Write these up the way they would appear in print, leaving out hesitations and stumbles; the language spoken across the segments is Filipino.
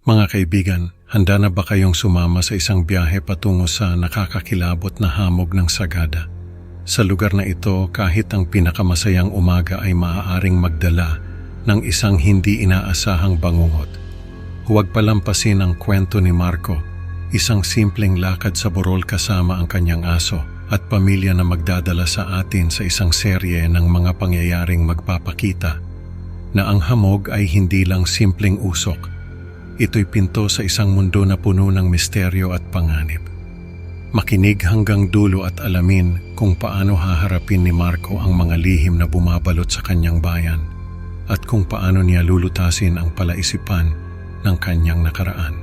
Mga kaibigan, handa na ba kayong sumama sa isang biyahe patungo sa nakakakilabot na hamog ng Sagada? Sa lugar na ito, kahit ang pinakamasayang umaga ay maaaring magdala ng isang hindi inaasahang bangungot. Huwag palampasin ang kwento ni Marco, isang simpleng lakad sa burol kasama ang kanyang aso at pamilya na magdadala sa atin sa isang serye ng mga pangyayaring magpapakita na ang hamog ay hindi lang simpleng usok. Ito'y pinto sa isang mundo na puno ng misteryo at panganib. Makinig hanggang dulo at alamin kung paano haharapin ni Marco ang mga lihim na bumabalot sa kanyang bayan at kung paano niya lulutasin ang palaisipan ng kanyang nakaraan.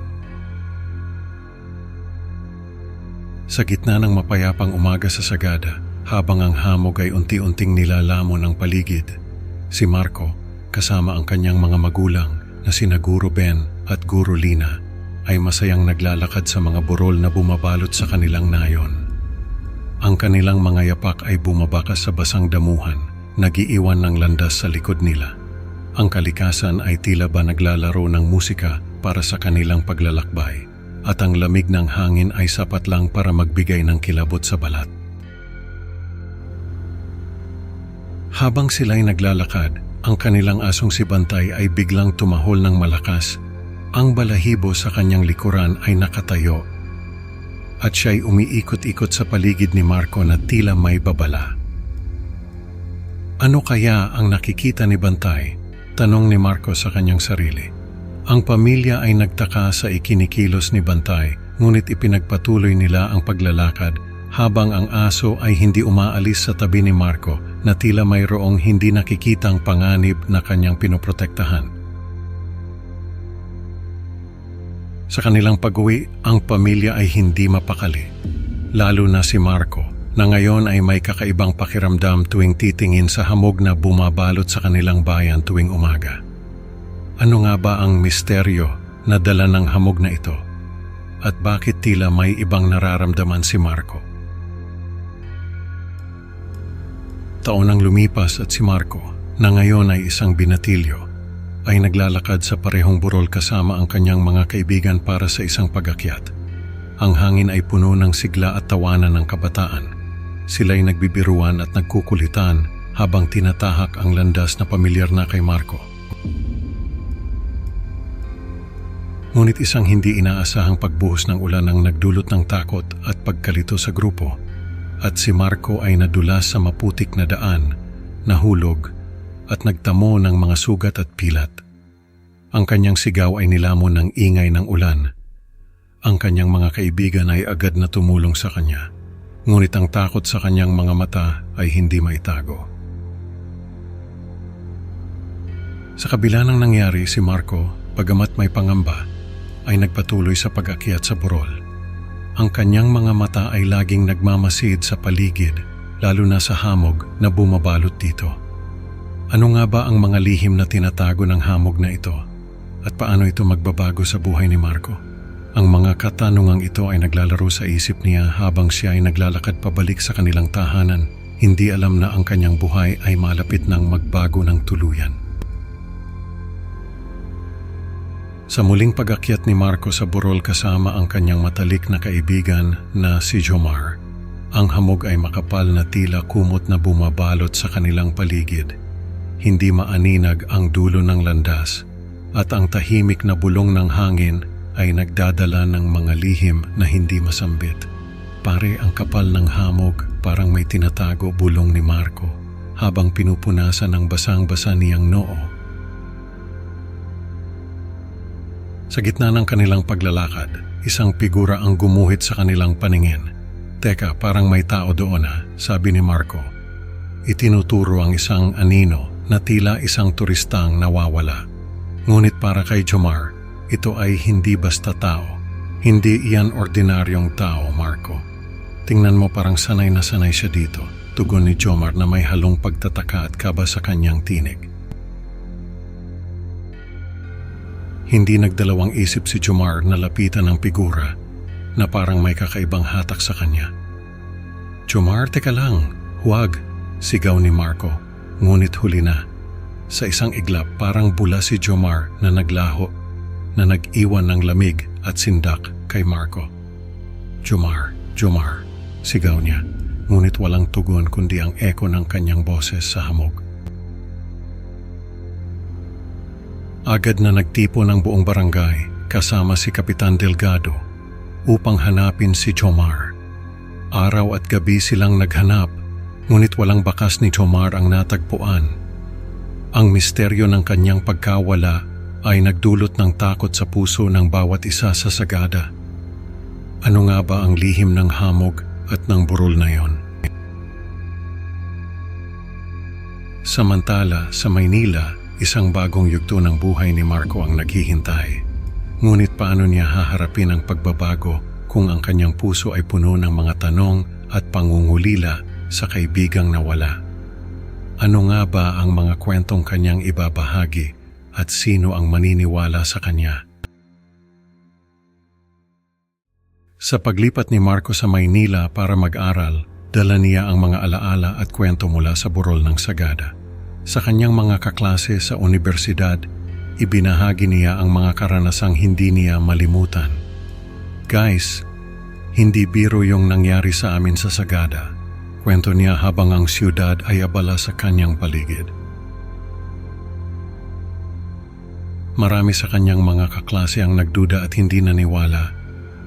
Sa gitna ng mapayapang umaga sa Sagada, habang ang hamog ay unti-unting nilalamon ng paligid, si Marco, kasama ang kanyang mga magulang na sina Guro Ben at Guro Lina, ay masayang naglalakad sa mga burol na bumabalot sa kanilang nayon. Ang kanilang mga yapak ay bumabakas sa basang damuhan, nag-iiwan ng landas sa likod nila. Ang kalikasan ay tila ba naglalaro ng musika para sa kanilang paglalakbay, at ang lamig ng hangin ay sapat lang para magbigay ng kilabot sa balat. Habang sila'y naglalakad, ang kanilang asong si Bantay ay biglang tumahol ng malakas. Ang balahibo sa kanyang likuran ay nakatayo at siya'y umiikot-ikot sa paligid ni Marco na tila may babala. Ano kaya ang nakikita ni Bantay? Tanong ni Marco sa kanyang sarili. Ang pamilya ay nagtaka sa ikinikilos ni Bantay, ngunit ipinagpatuloy nila ang paglalakad habang ang aso ay hindi umaalis sa tabi ni Marco na tila mayroong hindi nakikitang panganib na kanyang pinoprotektahan. Sa kanilang pag-uwi, ang pamilya ay hindi mapakali, lalo na si Marco, na ngayon ay may kakaibang pakiramdam tuwing titingin sa hamog na bumabalot sa kanilang bayan tuwing umaga. Ano nga ba ang misteryo na dala ng hamog na ito? At bakit tila may ibang nararamdaman si Marco? Taon ang lumipas at si Marco, na ngayon ay isang binatilyo, ay naglalakad sa parehong burol kasama ang kanyang mga kaibigan para sa isang pag-akyat. Ang hangin ay puno ng sigla at tawanan ng kabataan. Sila'y nagbibiruan at nagkukulitan habang tinatahak ang landas na pamilyar na kay Marco. Ngunit isang hindi inaasahang pagbuhos ng ulan ang nagdulot ng takot at pagkalito sa grupo, at si Marco ay nadulas sa maputik na daan, nahulog, at nagtamo ng mga sugat at pilat. Ang kanyang sigaw ay nilamon ng ingay ng ulan. Ang kanyang mga kaibigan ay agad na tumulong sa kanya, ngunit ang takot sa kanyang mga mata ay hindi maitago. Sa kabila ng nangyari, si Marco, bagamat may pangamba, ay nagpatuloy sa pag-akyat sa burol. Ang kanyang mga mata ay laging nagmamasid sa paligid, lalo na sa hamog na bumabalot dito. Ano nga ba ang mga lihim na tinatago ng hamog na ito? At paano ito magbabago sa buhay ni Marco? Ang mga katanungang ito ay naglalaro sa isip niya habang siya ay naglalakad pabalik sa kanilang tahanan. Hindi alam na ang kanyang buhay ay malapit ng magbago ng tuluyan. Sa muling pag-akyat ni Marco sa burol kasama ang kanyang matalik na kaibigan na si Jomar, ang hamog ay makapal na tila kumot na bumabalot sa kanilang paligid. Hindi maaninag ang dulo ng landas at ang tahimik na bulong ng hangin ay nagdadala ng mga lihim na hindi masambit. Pare ang kapal ng hamog parang may tinatago bulong ni Marco habang pinupunasan ng basang-basa niyang noo. Sa gitna ng kanilang paglalakad, isang figura ang gumuhit sa kanilang paningin. Teka, parang may tao doon sabi ni Marco. Itinuturo ang isang anino na tila isang turistang nawawala. Ngunit para kay Jomar, ito ay hindi basta tao. Hindi iyan ordinaryong tao, Marco. Tingnan mo parang sanay na sanay siya dito, tugon ni Jomar na may halong pagtataka at kaba sa kanyang tinig. Hindi nagdalawang isip si Jomar na lapitan ng figura na parang may kakaibang hatak sa kanya. Jomar, teka lang, huwag, sigaw ni Marco, ngunit huli na. Sa isang iglap parang bula si Jomar na naglaho na nag-iwan ng lamig at sindak kay Marco. Jomar, Jomar, sigaw niya, ngunit walang tugon kundi ang eko ng kanyang boses sa hamog. Agad na nagtipo ng buong barangay kasama si Kapitan Delgado upang hanapin si Jomar. Araw at gabi silang naghanap, ngunit walang bakas ni Jomar ang natagpuan. Ang misteryo ng kanyang pagkawala ay nagdulot ng takot sa puso ng bawat isa sa Sagada. Ano nga ba ang lihim ng hamog at ng burol na yon? Samantala, sa Maynila, isang bagong yugto ng buhay ni Marco ang naghihintay. Ngunit paano niya haharapin ang pagbabago kung ang kanyang puso ay puno ng mga tanong at pangungulila sa kaibigang nawala? Ano nga ba ang mga kwentong kanyang ibabahagi at sino ang maniniwala sa kanya? Sa paglipat ni Marco sa Maynila para mag-aral, dala niya ang mga alaala at kwento mula sa burol ng Sagada. Sa kanyang mga kaklase sa universidad, ibinahagi niya ang mga karanasang hindi niya malimutan. Guys, hindi biro yung nangyari sa amin sa Sagada, kwento niya habang ang siyudad ay abala sa kanyang paligid. Marami sa kanyang mga kaklase ang nagduda at hindi naniwala.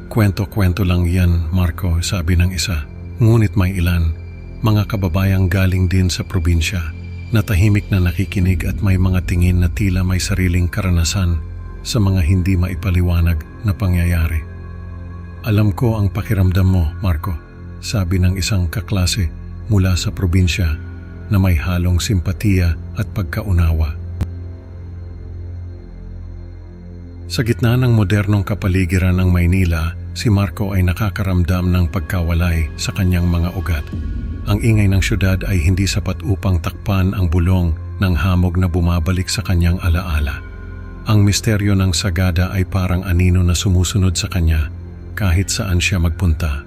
Kwento-kwento lang yan, Marco, sabi ng isa. Ngunit may ilan, mga kababayang galing din sa probinsya, na tahimik na nakikinig at may mga tingin na tila may sariling karanasan sa mga hindi maipaliwanag na pangyayari. Alam ko ang pakiramdam mo, Marco, sabi ng isang kaklase mula sa probinsya na may halong simpatiya at pagkaunawa. Sa gitna ng modernong kapaligiran ng Maynila, si Marco ay nakakaramdam ng pagkawalay sa kanyang mga ugat. Ang ingay ng syudad ay hindi sapat upang takpan ang bulong ng hamog na bumabalik sa kanyang alaala. Ang misteryo ng Sagada ay parang anino na sumusunod sa kanya kahit saan siya magpunta.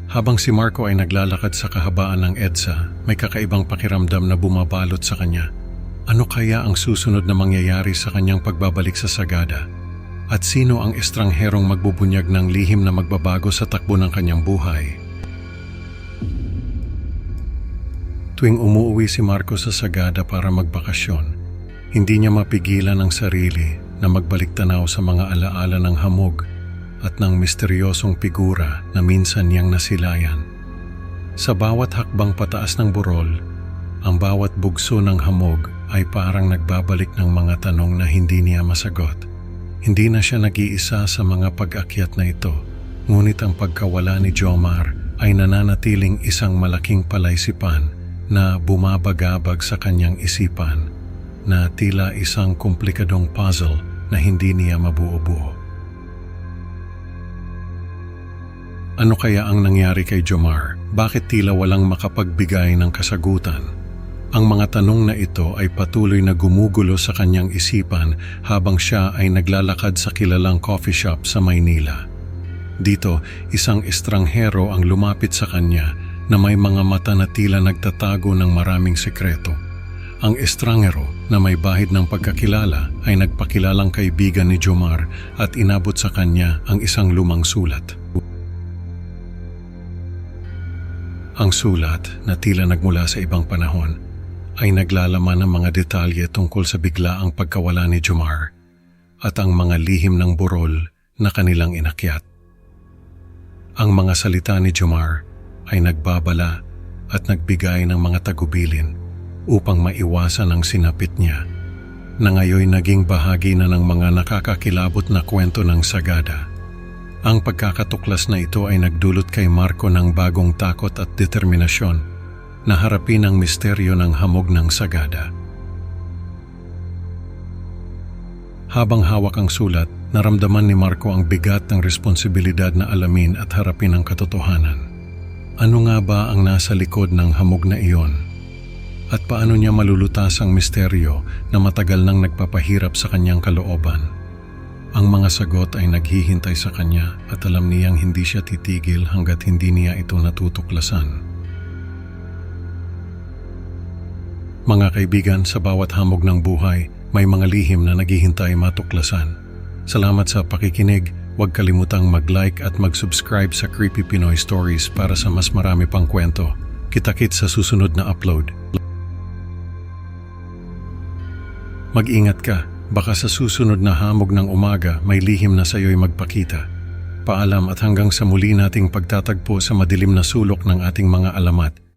Habang si Marco ay naglalakad sa kahabaan ng EDSA, may kakaibang pakiramdam na bumabalot sa kanya. Ano kaya ang susunod na mangyayari sa kanyang pagbabalik sa Sagada? At sino ang estrangherong magbubunyag ng lihim na magbabago sa takbo ng kanyang buhay? Tuwing umuwi si Marco sa Sagada para magbakasyon, hindi niya mapigilan ang sarili na magbalik tanaw sa mga alaala ng hamog at ng misteryosong figura na minsan niyang nasilayan. Sa bawat hakbang pataas ng burol, ang bawat bugso ng hamog ay parang nagbabalik ng mga tanong na hindi niya masagot. Hindi na siya nag-iisa sa mga pag-akyat na ito, ngunit ang pagkawala ni Jomar ay nananatiling isang malaking palaisipan na bumabagabag sa kanyang isipan, na tila isang komplikadong puzzle na hindi niya mabuo-buo. Ano kaya ang nangyari kay Jomar? Bakit tila walang makapagbigay ng kasagutan? Ang mga tanong na ito ay patuloy na gumugulo sa kanyang isipan habang siya ay naglalakad sa kilalang coffee shop sa Maynila. Dito, isang estranghero ang lumapit sa kanya na may mga mata na tila nagtatago ng maraming sekreto. Ang estranghero na may bahid ng pagkakilala ay nagpakilalang kaibigan ni Jomar at inabot sa kanya ang isang lumang sulat. Ang sulat na tila nagmula sa ibang panahon ay naglalaman ng mga detalye tungkol sa biglaang pagkawala ni Jomar at ang mga lihim ng burol na kanilang inakyat. Ang mga salita ni Jomar ay nagbabala at nagbigay ng mga tagubilin upang maiwasan ang sinapit niya, na ngayon naging bahagi na ng mga nakakakilabot na kwento ng Sagada. Ang pagkakatuklas na ito ay nagdulot kay Marco ng bagong takot at determinasyon na harapin ang misteryo ng hamog ng Sagada. Habang hawak ang sulat, naramdaman ni Marco ang bigat ng responsibilidad na alamin at harapin ang katotohanan. Ano nga ba ang nasa likod ng hamog na iyon? At paano niya malulutas ang misteryo na matagal nang nagpapahirap sa kanyang kalooban? Ang mga sagot ay naghihintay sa kanya at alam niyang hindi siya titigil hanggat hindi niya ito natutuklasan. Mga kaibigan, sa bawat hamog ng buhay, may mga lihim na naghihintay matuklasan. Salamat sa pakikinig. Huwag kalimutang mag-like at mag-subscribe sa Creepy Pinoy Stories para sa mas marami pang kwento. Kita-kits sa susunod na upload. Mag-ingat ka, baka sa susunod na hamog ng umaga may lihim na sa'yo'y magpakita. Paalam at hanggang sa muli nating pagtatagpo sa madilim na sulok ng ating mga alamat.